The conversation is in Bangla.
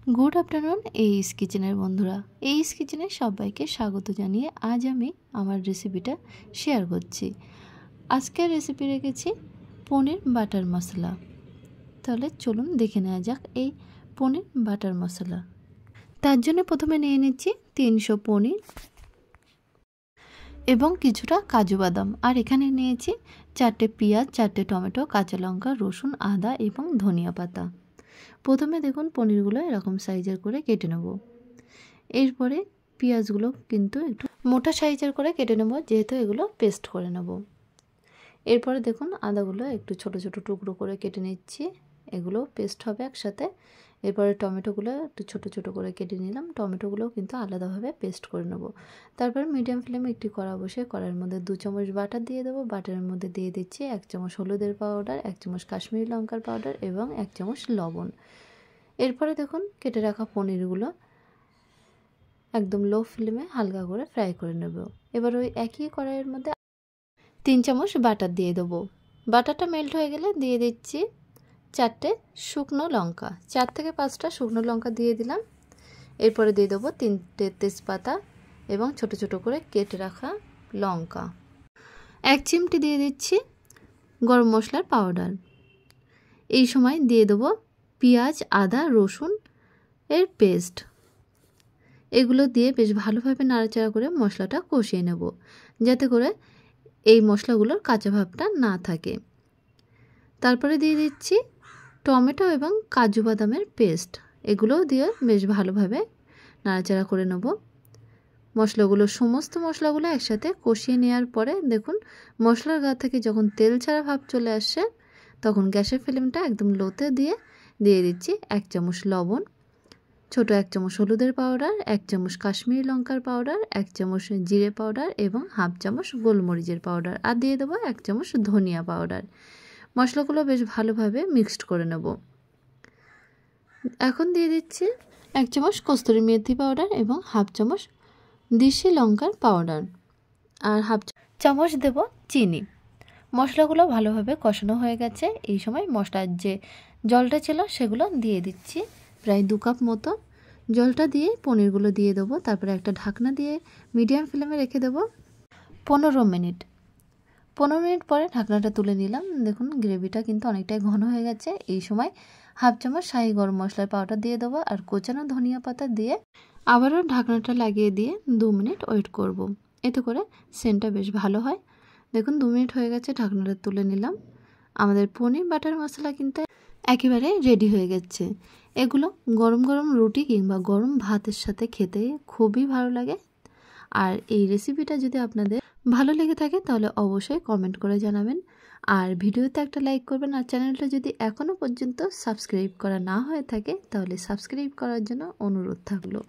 গুড আফটারনুন এইস কিচেনের বন্ধুরা। এইস কিচেনে সবাইকে স্বাগত জানিয়ে আজ আমি আমার রেসিপিটা শেয়ার করছি। আজকের রেসিপি রেখেছি পনির বাটার মশলা। তাহলে চলুন দেখে নেওয়া যাক এই পনির বাটার মশলা। তার জন্য প্রথমে নিয়ে নিচ্ছি 300 পনির এবং কিছুটা কাজু বাদাম। আর এখানে নিয়েছি 4টে পেঁয়াজ, 4টে টমেটো, কাঁচা লঙ্কা, রসুন, আদা এবং ধনিয়া পাতা। প্রথমে দেখুন পনিরগুলো এরকম সাইজের করে কেটে নেব। এরপরে পেঁয়াজগুলো কিন্তু একটু মোটা সাইজের করে কেটে নেব, যেহেতু এগুলো পেস্ট করে নেব। এরপরে দেখুন আদাগুলো একটু ছোট ছোট টুকরো করে কেটে নিচ্ছি, এগুলো পেস্ট হবে একসাথে। এরপরে টমেটোগুলো একটু ছোট ছোট করে কেটে নিলাম, টমেটোগুলোও কিন্তু আলাদাভাবে পেস্ট করে নেব। তারপর মিডিয়াম ফ্লেমে একটি কড়া বসে কড়াইয়ের মধ্যে 2 চামচ বাটার দিয়ে দেবো। বাটারের মধ্যে দিয়ে দিচ্ছি 1 চামচ হলুদের পাউডার, 1 চামচ কাশ্মীরি লঙ্কার পাউডার এবং 1 চামচ লবণ। এরপরে দেখুন কেটে রাখা পনিরগুলো একদম লো ফ্লেমে হালকা করে ফ্রাই করে নেব। এবার ওই একই কড়াইয়ের মধ্যে 3 চামচ বাটার দিয়ে দেবো। বাটারটা মেল্ট হয়ে গেলে দিয়ে দিচ্ছি 4টে শুকনো লঙ্কা, 4 থেকে 5টা শুকনো লঙ্কা দিয়ে দিলাম। এরপরে দিয়ে দেবো 3টে তেজপাতা এবং ছোট ছোট করে কেটে রাখা লঙ্কা। 1 চিমটি দিয়ে দিচ্ছি গরম মশলার পাউডার। এই সময় দিয়ে দেবো পেঁয়াজ, আদা, রসুন এর পেস্ট। এগুলো দিয়ে বেশ ভালোভাবে নাড়াচাড়া করে মশলাটা কষিয়ে নেব, যাতে করে এই মশলাগুলোর কাঁচা ভাবটা না থাকে। তারপরে দিয়ে দিচ্ছি টমেটো এবং কাজু বাদামের পেস্ট। এগুলোও দিয়ে বেশ ভালোভাবে নাড়াচাড়া করে নেব। সমস্ত মশলাগুলো একসাথে কষিয়ে নেওয়ার পরে দেখুন মশলার গা থেকে যখন তেল ছাড়া ভাব চলে আসছে, তখন গ্যাসের ফ্লেমটা একদম লোতে দিয়ে দিচ্ছি 1 চামচ লবণ, ছোট 1 চামচ হলুদের পাউডার, 1 চামচ কাশ্মীরি লঙ্কার পাউডার, 1 চামচ জিরে পাউডার এবং হাফ চামচ গোলমরিচের পাউডার, আর দিয়ে দেবো 1 চামচ ধনিয়া পাউডার। মশলাগুলো বেশ ভালোভাবে মিক্সড করে নেব। এখন দিয়ে দিচ্ছি 1 চামচ কস্তুরি মেথি পাউডার এবং হাফ চামচ দেশি লঙ্কার পাউডার, আর হাফ চামচ দেব চিনি। মশলাগুলো ভালোভাবে কষানো হয়ে গেছে। এই সময় মশলার যে জলটা ছিল সেগুলো দিয়ে দিচ্ছি, প্রায় 2 কাপ মতো। জলটা দিয়ে পনিরগুলো দিয়ে দেবো। তারপরে একটা ঢাকনা দিয়ে মিডিয়াম ফ্লেমে রেখে দেবো 15 মিনিট। 15 মিনিট পরে ঢাকনাটা তুলে নিলাম। দেখুন গ্রেভিটা কিন্তু অনেকটাই ঘন হয়ে গেছে। এই সময় হাফ চামচ শাহি গরম মশলার পাউডার দিয়ে দেবো আর কোচানো ধনিয়া পাতা দিয়ে আবারও ঢাকনাটা লাগিয়ে দিয়ে 2 মিনিট ওয়েট করব। এতে করে সেন্টটা বেশ ভালো হয়। দেখুন 2 মিনিট হয়ে গেছে, ঢাকনাটা তুলে নিলাম। আমাদের পনির বাটার মশলা কিন্তু একেবারে রেডি হয়ে গেছে। এগুলো গরম গরম রুটি কিংবা গরম ভাতের সাথে খেতে খুবই ভালো লাগে। আর এই রেসিপিটা যদি আপনাদের ভালো লেগে থাকে তাহলে অবশ্যই কমেন্ট করে জানাবেন, আর ভিডিওতে একটা লাইক করবেন। আর চ্যানেলটা যদি এখনও পর্যন্ত সাবস্ক্রাইব করা না হয়ে থাকে তাহলে সাবস্ক্রাইব করার জন্য অনুরোধ থাকলো।